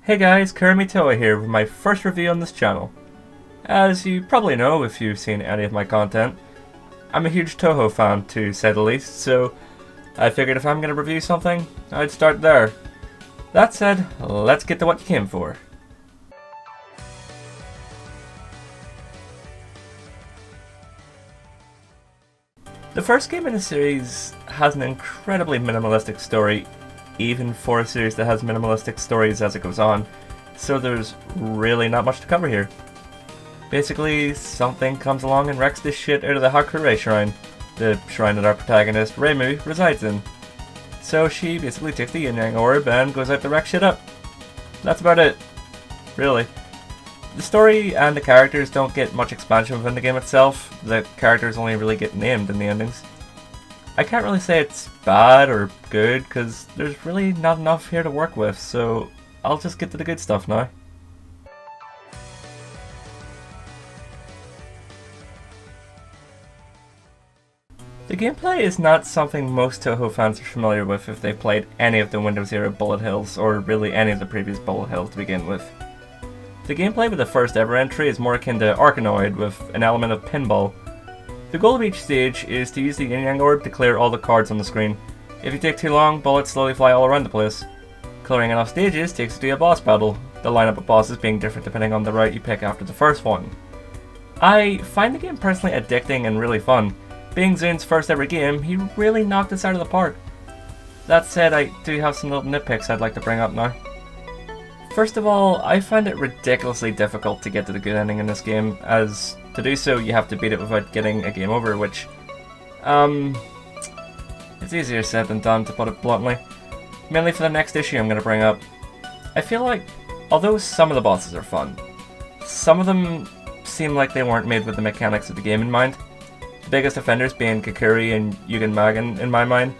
Hey guys, Touhou here with my first review on this channel. As you probably know if you've seen any of my content, I'm a huge Touhou fan to say the least, so I figured if I'm going to review something, I'd start there. That said, let's get to what you came for. The first game in the series has an incredibly minimalistic story, even for a series that has minimalistic stories as it goes on, so there's really not much to cover here. Basically, something comes along and wrecks the shit out of the Hakurei shrine, the shrine that our protagonist, Reimu, resides in. So she basically takes the yin-yang orb and goes out to wreck shit up. That's about it. Really. The story and the characters don't get much expansion within the game itself. The characters only really get named in the endings. I can't really say it's bad or good, because there's really not enough here to work with, so I'll just get to the good stuff now. The gameplay is not something most Touhou fans are familiar with if they've played any of the Windows era Bullet Hells, or really any of the previous Bullet Hells to begin with. The gameplay with the first ever entry is more akin to Arkanoid, with an element of pinball. The goal of each stage is to use the yin-yang orb to clear all the cards on the screen. If you take too long, bullets slowly fly all around the place. Clearing enough stages takes you to a boss battle, the lineup of bosses being different depending on the route you pick after the first one. I find the game personally addicting and really fun. Being Zun's first ever game, he really knocked us out of the park. That said, I do have some little nitpicks I'd like to bring up now. First of all, I find it ridiculously difficult to get to the good ending in this game, as to do so you have to beat it without getting a game over, which, it's easier said than done, to put it bluntly. Mainly for the next issue I'm going to bring up. I feel like, although some of the bosses are fun, some of them seem like they weren't made with the mechanics of the game in mind. The biggest offenders being Kakuri and Yugen Magen in my mind.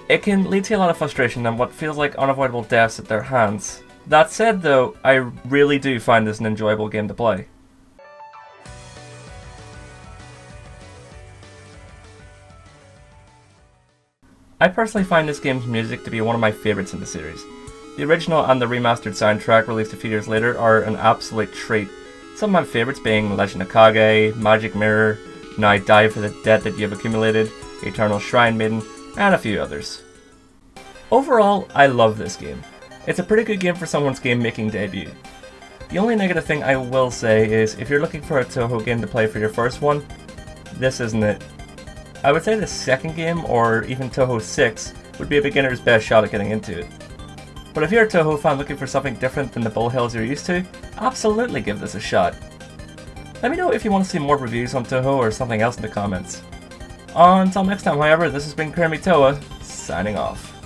It can lead to a lot of frustration and what feels like unavoidable deaths at their hands. That said though, I really do find this an enjoyable game to play. I personally find this game's music to be one of my favourites in the series. The original and the remastered soundtrack released a few years later are an absolute treat. Some of my favourites being Legend of Kage, Magic Mirror, Now Die for the Debt That You Have Accumulated, Eternal Shrine Maiden, and a few others. Overall, I love this game. It's a pretty good game for someone's game-making debut. The only negative thing I will say is, if you're looking for a Touhou game to play for your first one, this isn't it. I would say the second game, or even Touhou 6, would be a beginner's best shot at getting into it. But if you're a Touhou fan looking for something different than the Bullet Hells you're used to, absolutely give this a shot. Let me know if you want to see more reviews on Touhou or something else in the comments. Until next time, however, this has been Touhou, signing off.